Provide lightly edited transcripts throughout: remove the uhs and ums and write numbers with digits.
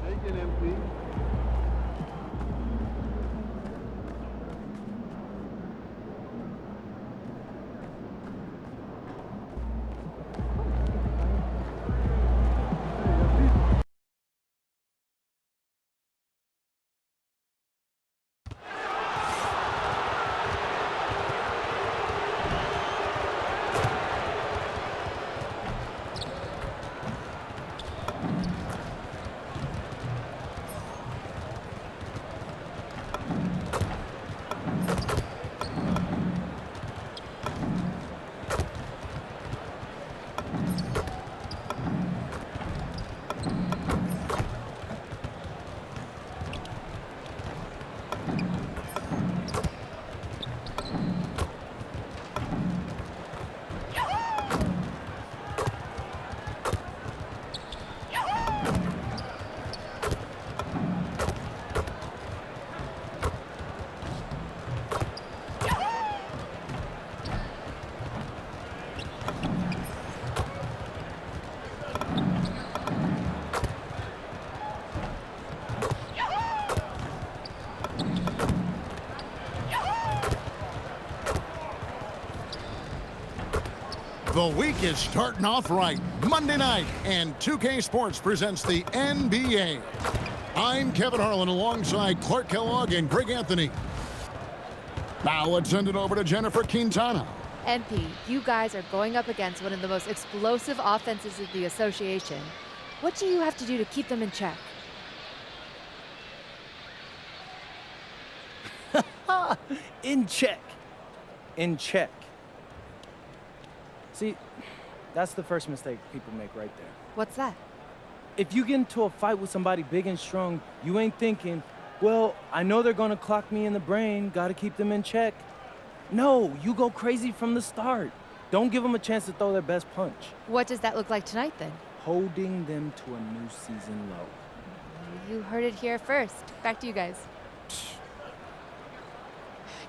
Take it, MP. The week is starting off right. Monday night, and 2K Sports presents the NBA. I'm Kevin Harlan alongside Clark Kellogg and Greg Anthony. Now let's send it over to Jennifer Quintana. MP, you guys are going up against one of the most explosive offenses in the association. What do you have to do to keep them in check? In check. In check. See, that's the first mistake people make right there. What's that? If you get into a fight with somebody big and strong, you ain't thinking, well, I know they're gonna clock me in the brain, gotta keep them in check. No, you go crazy from the start. Don't give them a chance to throw their best punch. What does that look like tonight, then? Holding them to a new season low. You heard it here first. Back to you guys.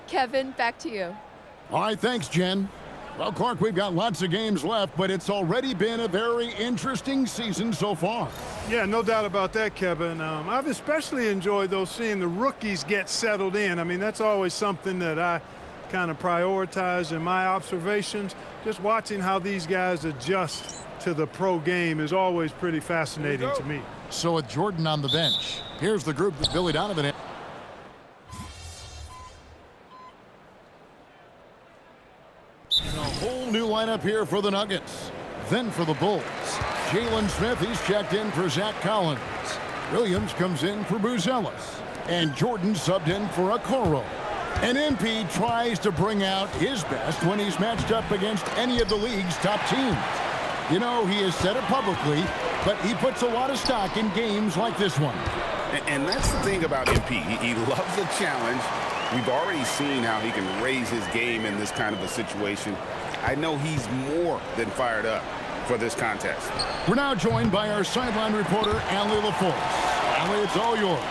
Kevin, back to you. All right, thanks, Jen. Well, Clark, we've got lots of games left, but it's already been a very interesting season so far. Yeah, no doubt about that, Kevin. I've especially enjoyed, though, seeing the rookies get settled in. I mean, that's always something that I kind of prioritize in my observations. Just watching how these guys adjust to the pro game is always pretty fascinating to me. So with Jordan on the bench, here's the group that Billy Donovan had. And a whole new lineup here for the Nuggets. Then for the Bulls, Jalen Smith, he's checked in for Zach Collins. Williams comes in for Buzelis. And Jordan subbed in for Okoro. And MP tries to bring out his best when he's matched up against any of the league's top teams. You know, he has said it publicly, but he puts a lot of stock in games like this one. And that's the thing about MP. He loves a challenge. We've already seen how he can raise his game in this kind of a situation. I know he's more than fired up for this contest. We're now joined by our sideline reporter, Allie LaForce. Allie, it's all yours.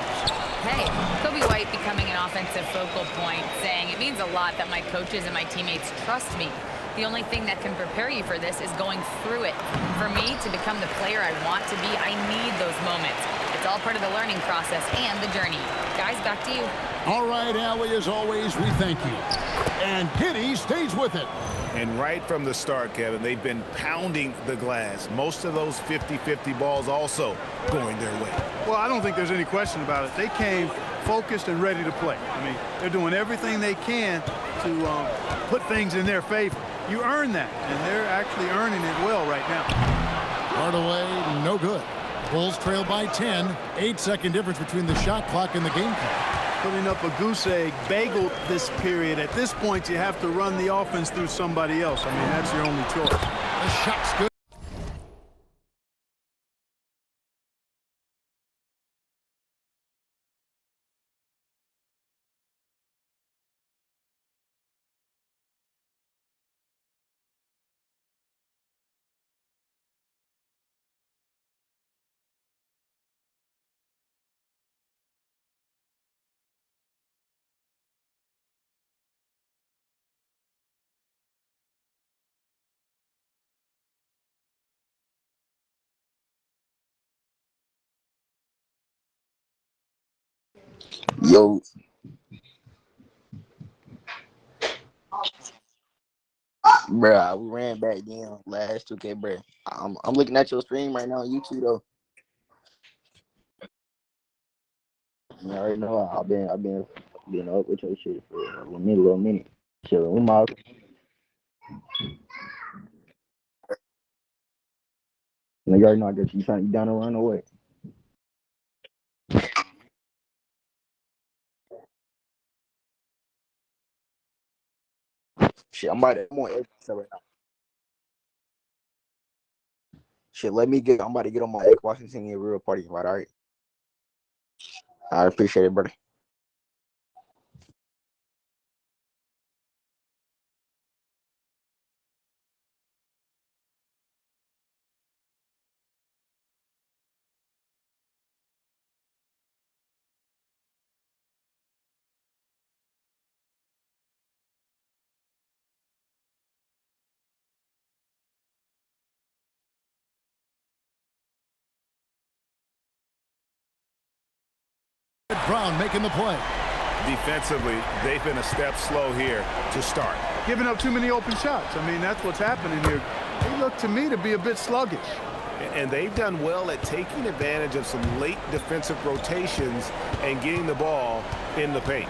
Hey, Kobe White becoming an offensive focal point, saying it means a lot that my coaches and my teammates trust me. The only thing that can prepare you for this is going through it. For me to become the player I want to be, I need those moments. It's all part of the learning process and the journey. Guys, back to you. All right, Allie, as always, we thank you. And Giddy stays with it. And right from the start, Kevin, they've been pounding the glass. Most of those 50-50 balls also going their way. Well, I don't think there's any question about it. They came focused and ready to play. I mean, they're doing everything they can to put things in their favor. You earn that, and they're actually earning it well right now. Hardaway, no good. Bulls trail by 10. 8-second difference between the shot clock and the game clock. Putting up a goose egg bagel this period. At this point, you have to run the offense through somebody else. I mean, that's your only choice. The shot's good. Yo, bruh, we ran back then last 2K, bruh. I'm looking at your stream right now on YouTube though. You already know I've been up with your shit for a little minute. Chilling with my you already know I got you trying to down and run away. Shit, I'm on Xbox right now. Shit, I'm about to get on my Xbox and sing a real party invite, alright? I appreciate it, brother. Brown making the play. Defensively, they've been a step slow here to start. Giving up too many open shots. I mean, that's what's happening here. They look to me to be a bit sluggish. And they've done well at taking advantage of some late defensive rotations and getting the ball in the paint.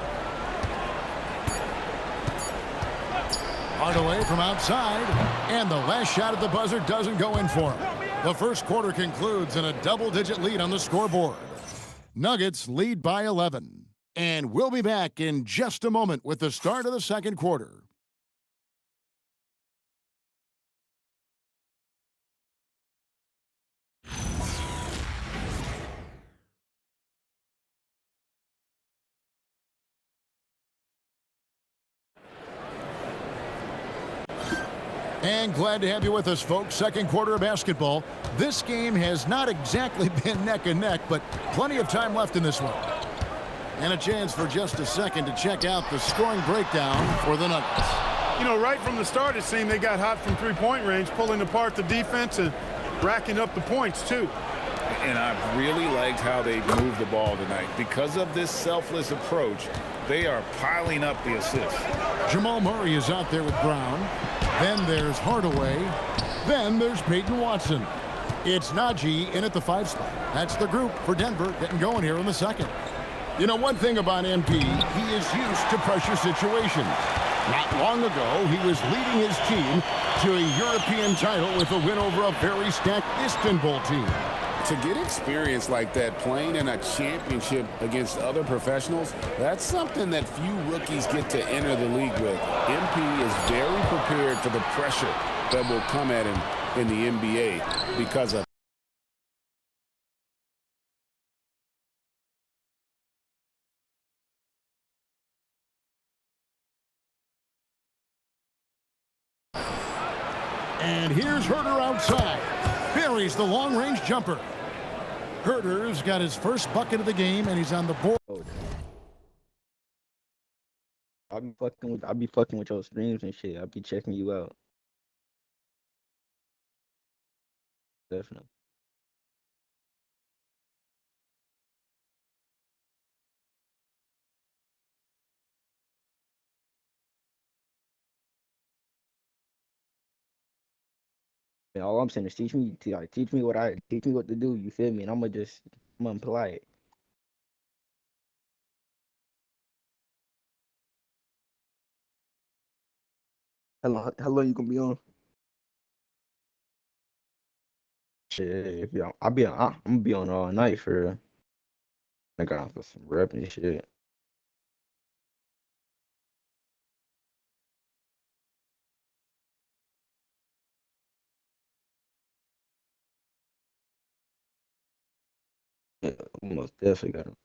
Hardaway from outside, and the last shot at the buzzer doesn't go in for him. The first quarter concludes in a double-digit lead on the scoreboard. Nuggets lead by 11. And we'll be back in just a moment with the start of the second quarter. And glad to have you with us, folks. Second quarter of basketball. This game has not exactly been neck and neck, but plenty of time left in this one. And a chance for just a second to check out the scoring breakdown for the Nuggets. You know, right from the start, it seemed they got hot from three-point range, pulling apart the defense and racking up the points, too. And I've really liked how they moved the ball tonight. Because of this selfless approach, they are piling up the assists. Jamal Murray is out there with Brown. Then there's Hardaway. Then there's Peyton Watson. It's Najee in at the 5 spot. That's the group for Denver getting going here in the second. You know, one thing about MP, he is used to pressure situations. Not long ago, he was leading his team to a European title with a win over a very stacked Istanbul team. To get experience like that playing in a championship against other professionals, that's something that few rookies get to enter the league with. MP is very prepared for the pressure that will come at him in the NBA because of And here's Herter outside. Buries the long-range jumper. Herter's got his first bucket of the game, and he's on the board. I'll be fucking with your streams and shit. I'll be checking you out. Definitely. And all I'm saying is teach me what to do. You feel me? And I'm gonna apply it. How long you gonna be on? Shit, if you I'm gonna be on all night for I got for some rep and shit. Yeah, almost definitely got 'em.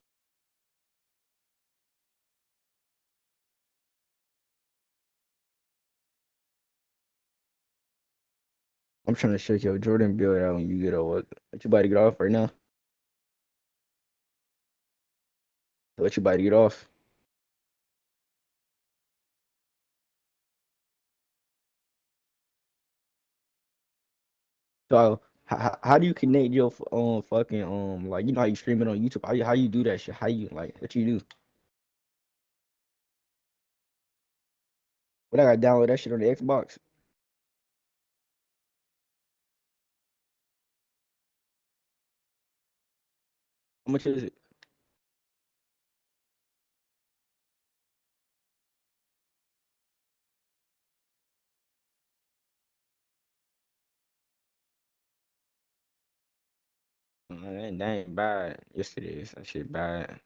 I'm trying to check your Jordan build out when you get over. What you about to get off right now? What you about to get off? So how do you connect your fucking like you know how you stream it on YouTube? How you do that shit? How you like what you do? But I gotta download that shit on the Xbox. How much is it? That ain't bad. Yes, it is. That shit bad.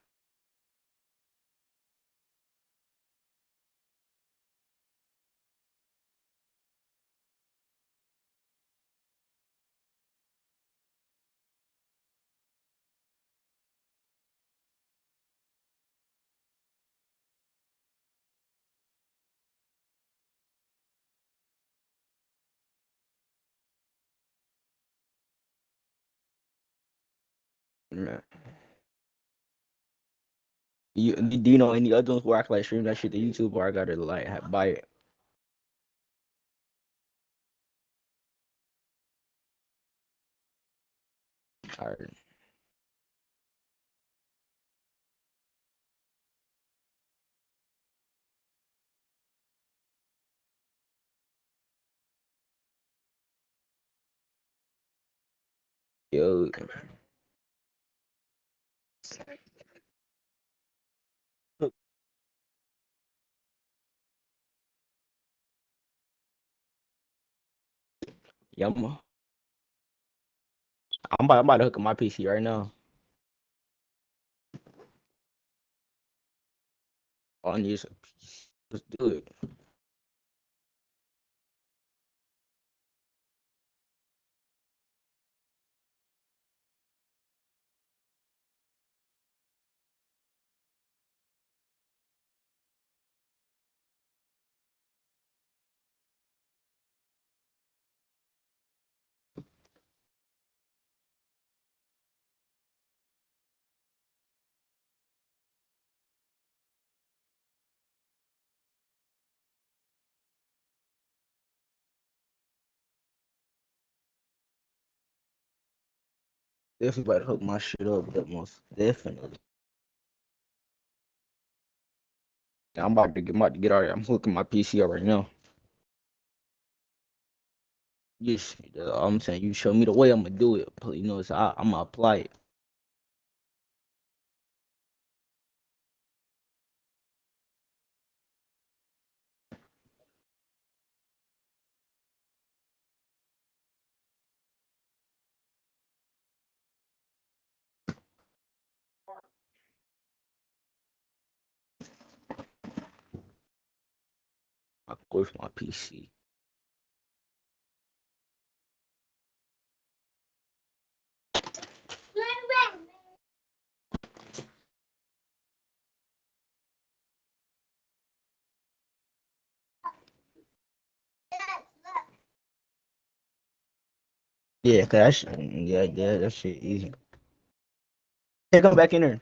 Man. Do you know any other ones where I can like stream that shit to YouTube, or I gotta like buy it? Alright. Yo. Yeah, I'm about to hook up my PC right now. All I need is a PC. Let's do it. Definitely about to hook my shit up, but most definitely. I'm about to get out here. I'm hooking my PC up right now. Yes, I'm saying you show me the way, I'm gonna do it. You know, so I'm gonna apply it. I go for my PC. Yeah, cause that shit, yeah, that shit easy. Hey, come back in there.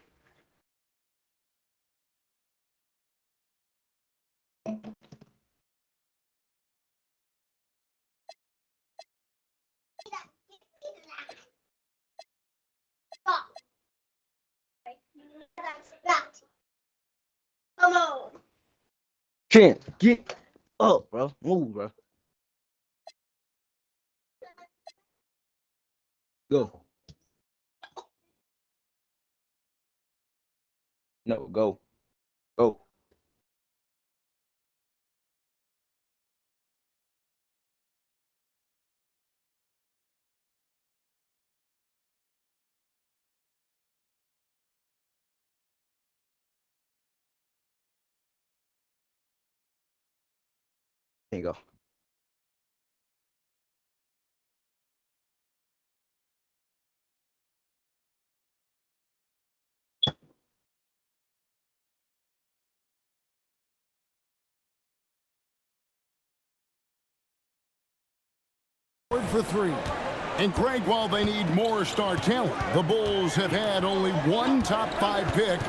Trent, get up, bro. Move, bro. Go. No, go. Go. There you go. For three. And Greg, while they need more star talent, the Bulls have had only one top 5 pick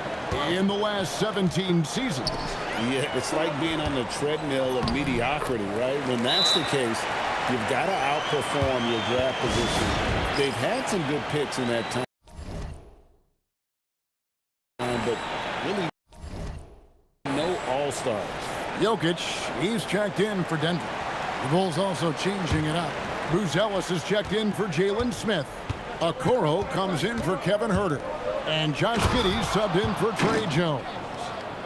in the last 17 seasons. Yeah, it's like being on the treadmill of mediocrity, right? When that's the case, you've got to outperform your draft position. They've had some good picks in that time, but really no all-stars. Jokic, he's checked in for Denver. The Bulls also changing it up. Buzelis is checked in for Jalen Smith. Okoro comes in for Kevin Huerter. And Josh Giddey subbed in for Trey Jones.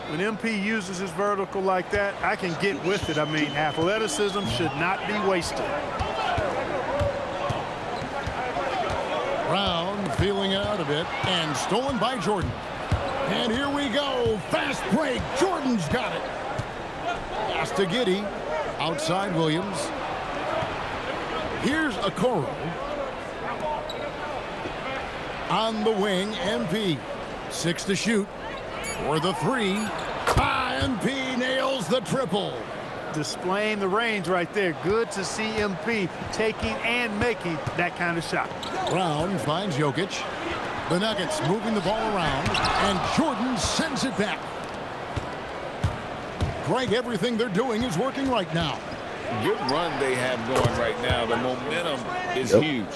When MP uses his vertical like that, I can get with it. I mean, athleticism should not be wasted. Brown feeling it out a bit and stolen by Jordan. And here we go. Fast break. Jordan's got it. Pass to Giddey. Outside Williams. Here's Okoro. On the wing, MP. 6 to shoot. For the 3. MP nails the triple. Displaying the range right there. Good to see MP taking and making that kind of shot. Brown finds Jokic. The Nuggets moving the ball around. And Jordan sends it back. Greg, everything they're doing is working right now. Good run they have going right now. The momentum is huge.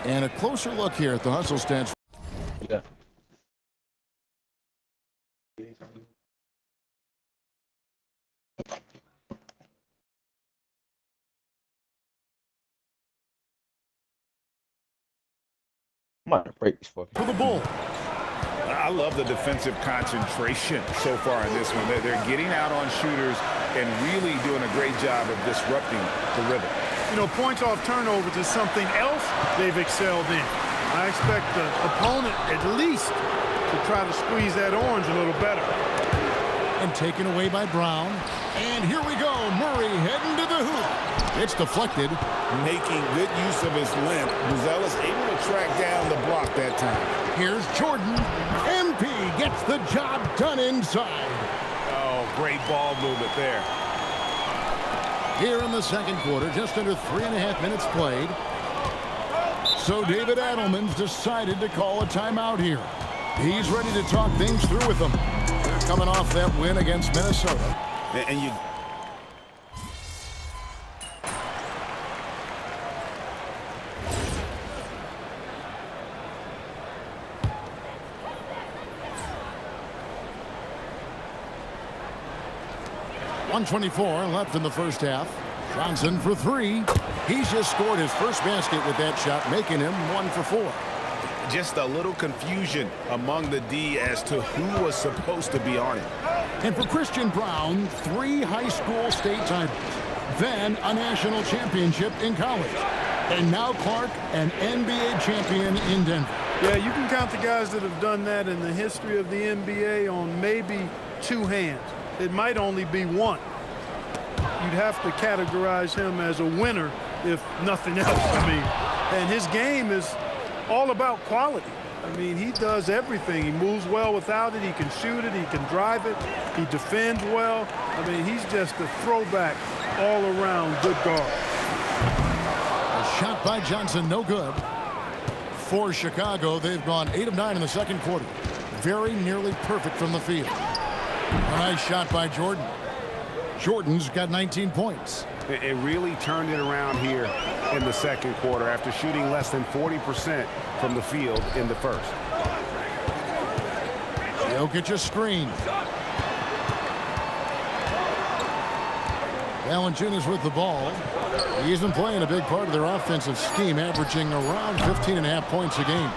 And a closer look here at the hustle stats. Yeah. I'm about to break this fucking. For the Bulls. I love the defensive concentration so far in this one. They're getting out on shooters and really doing a great job of disrupting the rhythm. You know, points off turnovers is something else they've excelled in. I expect the opponent at least to try to squeeze that orange a little better. And taken away by Brown. And here we go. Murray heading to the hoop. It's deflected. Making good use of his length. Buzelis able to track down the block that time. Here's Jordan. MP gets the job done inside. Oh, great ball movement there. Here in the second quarter, just under 3.5 minutes played. So David Adelman's decided to call a timeout here. He's ready to talk things through with them. They're coming off that win against Minnesota. And you... .124 left in the first half. Johnson for 3. He's just scored his first basket with that shot, making him 1 for 4. Just a little confusion among the D as to who was supposed to be on it. And for Christian Brown, 3 high school state titles. Then a national championship in college. And now Clark, an NBA champion in Denver. Yeah, you can count the guys that have done that in the history of the NBA on maybe 2 hands. It might only be 1. You'd have to categorize him as a winner, if nothing else. I mean, and his game is all about quality. I mean, he does everything. He moves well without it. He can shoot it. He can drive it. He defends well. I mean, he's just a throwback all-around good guard. A shot by Johnson, no good. For Chicago, they've gone 8 of 9 in the second quarter. Very nearly perfect from the field. A nice shot by Jordan. Jordan's got 19 points. It really turned it around here in the second quarter after shooting less than 40% from the field in the first. Jokic a screen. Valanciunas with the ball. He's been playing a big part of their offensive scheme, averaging around 15.5 points a game.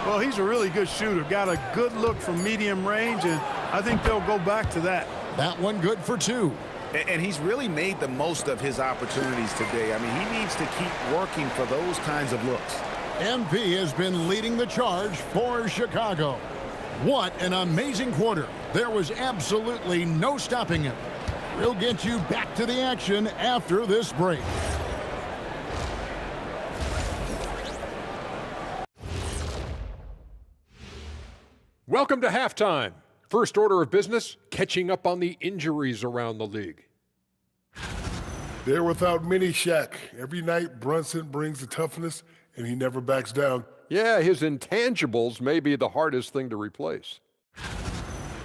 Well, he's a really good shooter. Got a good look from medium range, and I think they'll go back to that. That one good for 2. And he's really made the most of his opportunities today. I mean, he needs to keep working for those kinds of looks. MP has been leading the charge for Chicago. What an amazing quarter. There was absolutely no stopping him. We'll get you back to the action after this break. Welcome to halftime. First order of business, catching up on the injuries around the league. They're without Mini Shaq. Every night, Brunson brings the toughness, and he never backs down. Yeah, his intangibles may be the hardest thing to replace.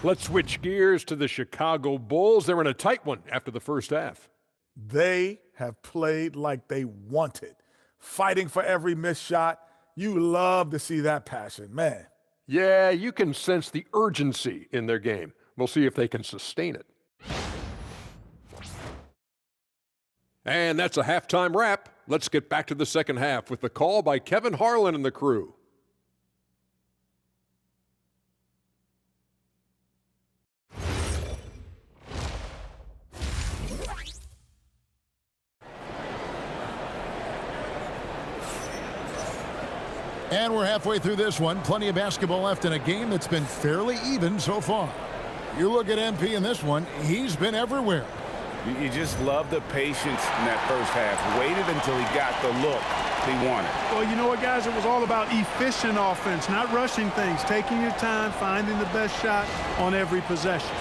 Let's switch gears to the Chicago Bulls. They're in a tight one after the first half. They have played like they wanted, fighting for every missed shot. You love to see that passion, man. Yeah, you can sense the urgency in their game. We'll see if they can sustain it. And that's a halftime wrap. Let's get back to the second half with the call by Kevin Harlan and the crew. And we're halfway through this one. Plenty of basketball left in a game that's been fairly even so far. You look at MP in this one, he's been everywhere. You just love the patience in that first half. Waited until he got the look he wanted. Well, you know what, guys? It was all about efficient offense, not rushing things, taking your time, finding the best shot on every possession.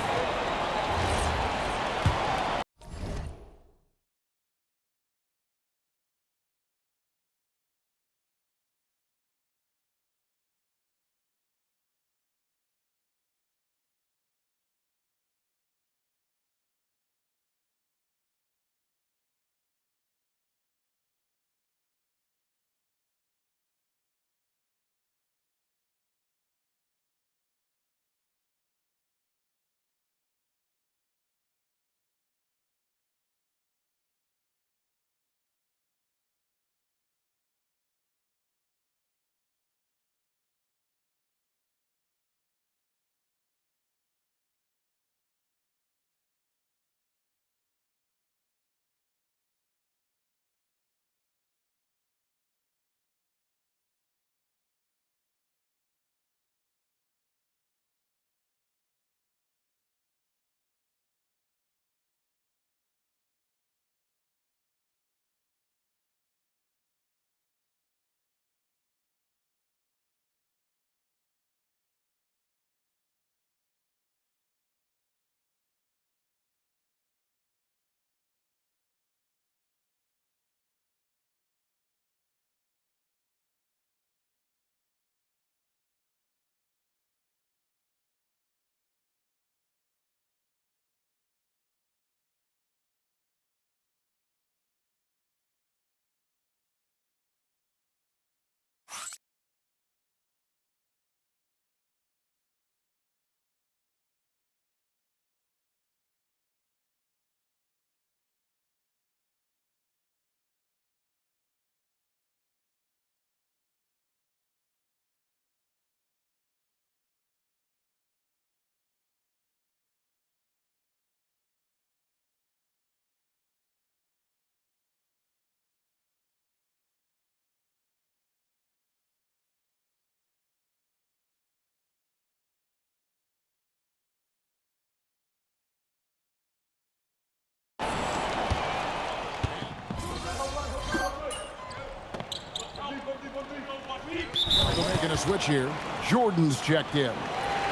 We're making a switch here. Jordan's checked in.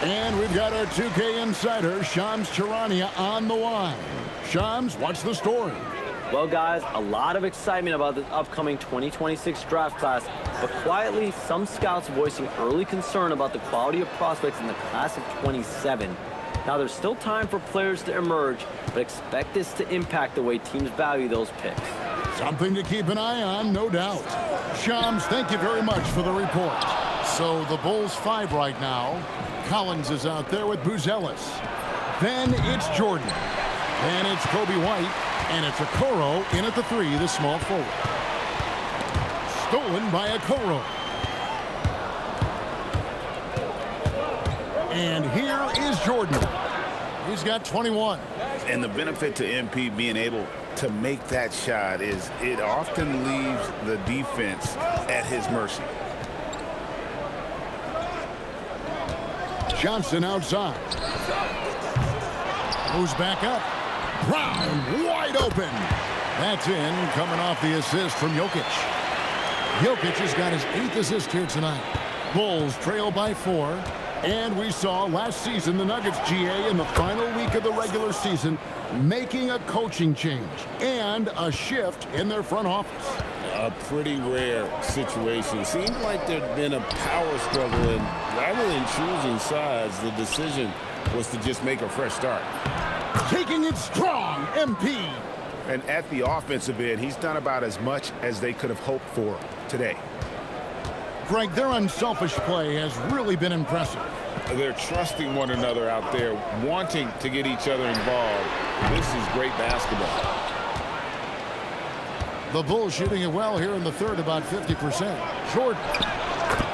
And we've got our 2K insider, Shams Charania, on the line. Shams, what's the story? Well, guys, a lot of excitement about the upcoming 2026 draft class, but quietly, some scouts voicing early concern about the quality of prospects in the class of 27. Now, there's still time for players to emerge, but expect this to impact the way teams value those picks. Something to keep an eye on, no doubt. Shams, thank you very much for the report. So the Bulls 5 right now. Collins is out there with Buzelis. Then it's Jordan. Then it's Kobe White. And it's Okoro in at the 3, the small forward. Stolen by Okoro. And here is Jordan. He's got 21. And the benefit to MP being able to make that shot is it often leaves the defense at his mercy. Johnson outside. Moves back up. Brown wide open. That's in, coming off the assist from Jokic. Jokic has got his 8th assist here tonight. Bulls trail by 4. And we saw last season the Nuggets, GA, in the final week of the regular season, making a coaching change and a shift in their front office. A pretty rare situation. Seemed like there'd been a power struggle, and rather than choosing sides, the decision was to just make a fresh start. Taking it strong, MP. And at the offensive end, he's done about as much as they could have hoped for today. Greg, their unselfish play has really been impressive. They're trusting one another out there, wanting to get each other involved. This is great basketball. The Bulls shooting it well here in the third, about 50%. Jordan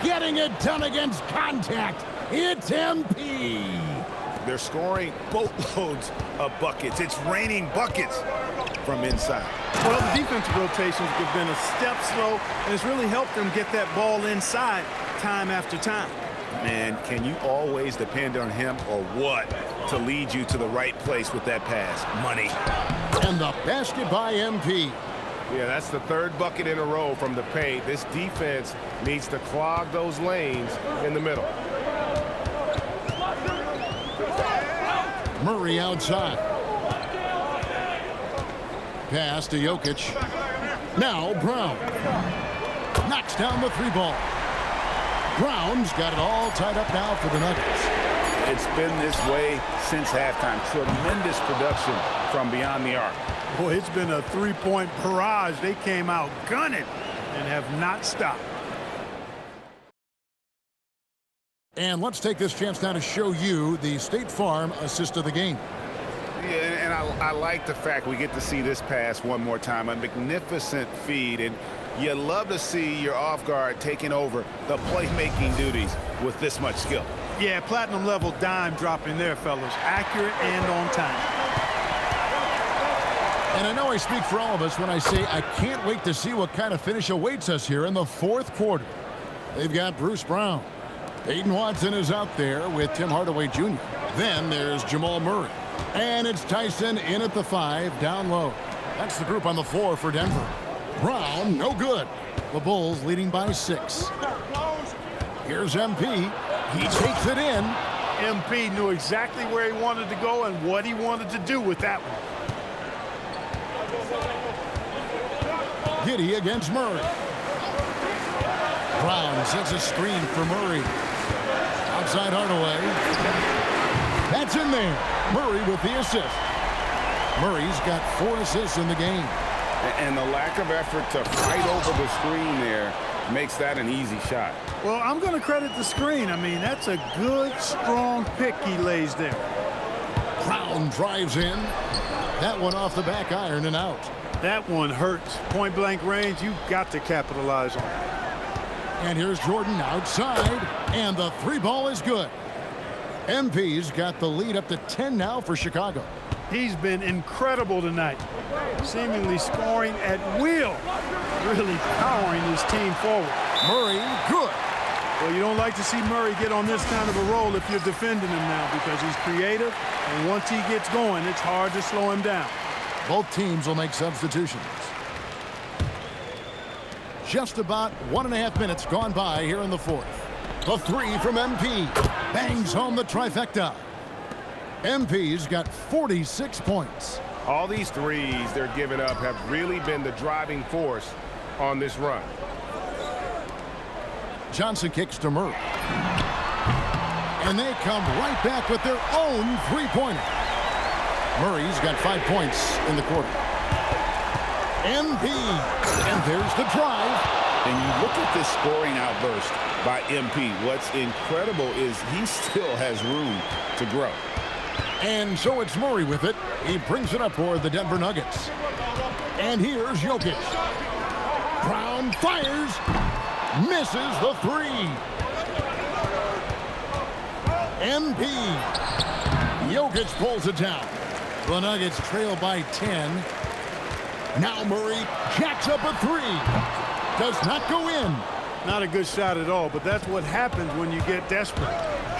getting it done against contact. It's MP. They're scoring boatloads of buckets. It's raining buckets from inside. Well, the defensive rotations have been a step slow, and it's really helped them get that ball inside time after time. Man, can you always depend on him or what to lead you to the right place with that pass? Money. And the basket by MP. Yeah, that's the third bucket in a row from the paint. This defense needs to clog those lanes in the middle. Murray outside. Pass to Jokic. Now Brown. Knocks down the three ball. Brown's got it all tied up now for the Nuggets. It's been this way since halftime. Tremendous production from beyond the arc. Boy, it's been a three-point barrage. They came out gunning and have not stopped. And let's take this chance now to show you the State Farm assist of the game. Yeah, and I like the fact we get to see this pass one more time. A magnificent feed, and you love to see your off guard taking over the playmaking duties with this much skill. Yeah, platinum level dime dropping there, fellas. Accurate and on time. And I know I speak for all of us when I say I can't wait to see what kind of finish awaits us here in the fourth quarter. They've got Bruce Brown. Peyton Watson is out there with Tim Hardaway Jr. Then there's Jamal Murray. And it's Tyson in at the 5, down low. That's the group on the floor for Denver. Brown, no good. The Bulls leading by 6. Here's MP. He takes it in. MP knew exactly where he wanted to go and what he wanted to do with that one. Giddey against Murray. Brown sets a screen for Murray. Outside Hardaway. That's in there. Murray with the assist. Murray's got 4 assists in the game. And the lack of effort to fight over the screen there makes that an easy shot. Well, I'm going to credit the screen. I mean, that's a good, strong pick he lays there. Brown drives in. That one off the back iron and out. That one hurts. Point blank range, you've got to capitalize on it. And here's Jordan outside, and the 3 ball is good. MP's got the lead up to 10 now for Chicago. He's been incredible tonight, seemingly scoring at will, really powering his team forward. Murray, good. Well, you don't like to see Murray get on this kind of a roll if you're defending him now, because he's creative, and once he gets going, it's hard to slow him down. Both teams will make substitutions. Just about 1.5 minutes gone by here in the fourth. The 3 from MP bangs home the trifecta. MP's got 46 points. All these threes they're giving up have really been the driving force on this run. Johnson kicks to Murray. And they come right back with their own three-pointer. Murray's got 5 points in the quarter. MP, and there's the drive. And you look at this scoring outburst by MP. What's incredible is he still has room to grow. And so it's Murray with it. He brings it up for the Denver Nuggets. And here's Jokic. Brown fires. Misses the 3. MP. Jokic pulls it down. The Nuggets trail by 10. Now Murray jacks up a 3. Does not go in. Not a good shot at all, but that's what happens when you get desperate.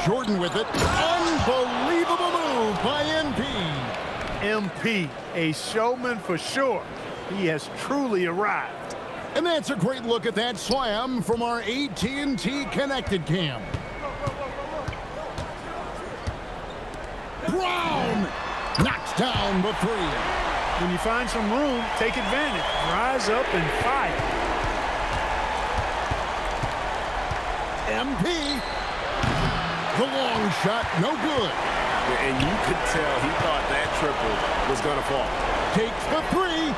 Jordan with it. Unbelievable move by MP. MP, a showman for sure. He has truly arrived. And that's a great look at that slam from our AT&T connected cam. Brown knocks down the 3. When you find some room, take advantage. Rise up and fire. MP. The long shot, no good. And you could tell he thought that triple was going to fall. Takes the 3.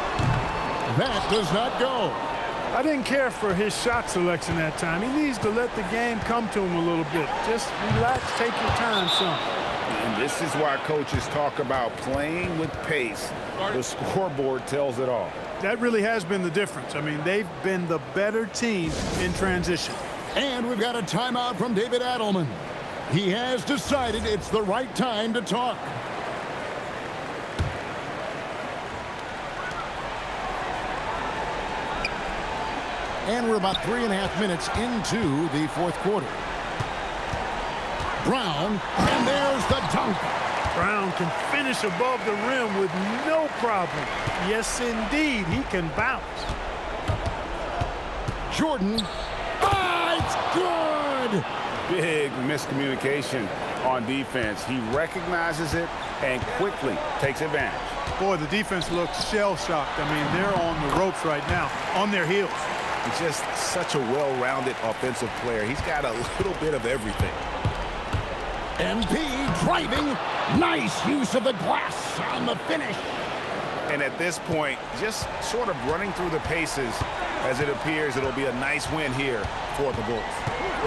That does not go. I didn't care for his shot selection that time. He needs to let the game come to him a little bit. Just relax, take your time, son. And this is why coaches talk about playing with pace. The scoreboard tells it all. that really has been the difference. I mean, they've been the better team in transition. And we've got a timeout from David Adelman. He has decided it's the right time to talk. And we're about 3.5 minutes into the fourth quarter. Brown, and there's the dunk. Brown can finish above the rim with no problem. Yes, indeed, he can bounce. Jordan, it's good! Big miscommunication on defense. He recognizes it and quickly takes advantage. Boy, the defense looks shell-shocked. I mean, they're on the ropes right now, on their heels. He's just such a well-rounded offensive player. He's got a little bit of everything. MP driving. Nice use of the glass on the finish. And at this point, just sort of running through the paces as it appears it'll be a nice win here for the Bulls.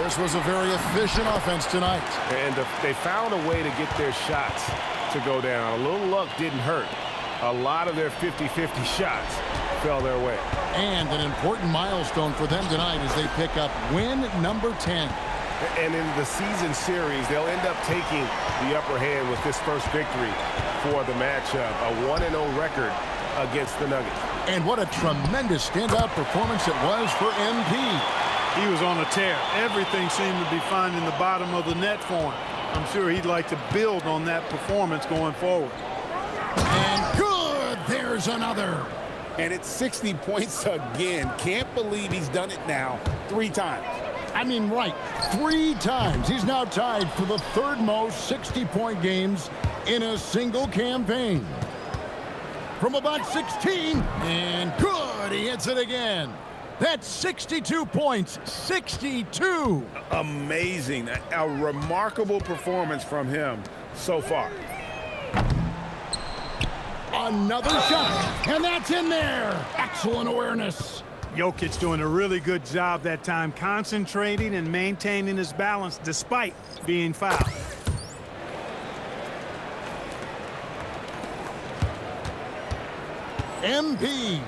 This was a very efficient offense tonight. And they found a way to get their shots to go down. A little luck didn't hurt. A lot of their 50-50 shots fell their way. And an important milestone for them tonight as they pick up win number 10. And in the season series, they'll end up taking the upper hand with this first victory for the matchup. A 1-0 record against the Nuggets. And what a tremendous standout performance it was for MP. He was on a tear. Everything seemed to be finding the bottom of the net for him. I'm sure he'd like to build on that performance going forward. And good! There's another. And it's 60 points again. Can't believe he's done it now 3 times. I mean, right, 3 times. He's now tied for the third most 60-point games in a single campaign. From about 16, and good, he hits it again. That's 62 points, 62. Amazing, a remarkable performance from him so far. Another shot, and that's in there. Excellent awareness. Jokic doing a really good job that time, concentrating and maintaining his balance despite being fouled. MP.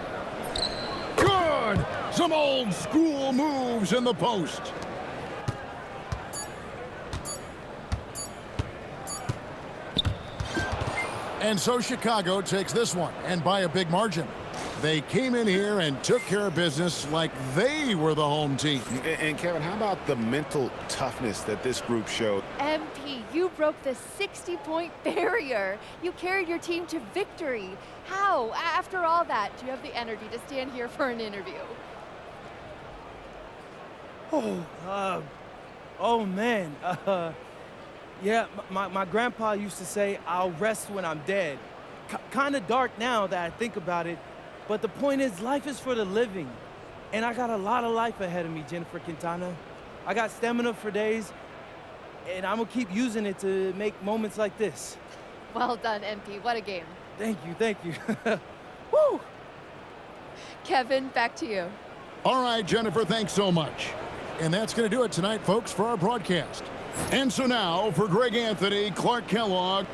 Good. Some old school moves in the post. And so Chicago takes this one, and by a big margin. They came in here and took care of business like they were the home team. And Kevin, how about the mental toughness that this group showed? MP, you broke the 60-point barrier. You carried your team to victory. How, after all that, do you have the energy to stand here for an interview? Oh man. Yeah, my grandpa used to say, I'll rest when I'm dead. Kind of dark now that I think about it. But the point is, life is for the living. And I got a lot of life ahead of me, Jennifer Quintana. I got stamina for days, and I'm gonna keep using it to make moments like this. Well done, MP. What a game. Thank you. Woo! Kevin, back to you. All right, Jennifer, thanks so much. And that's going to do it tonight, folks, for our broadcast. And so now, for Greg Anthony, Clark Kellogg.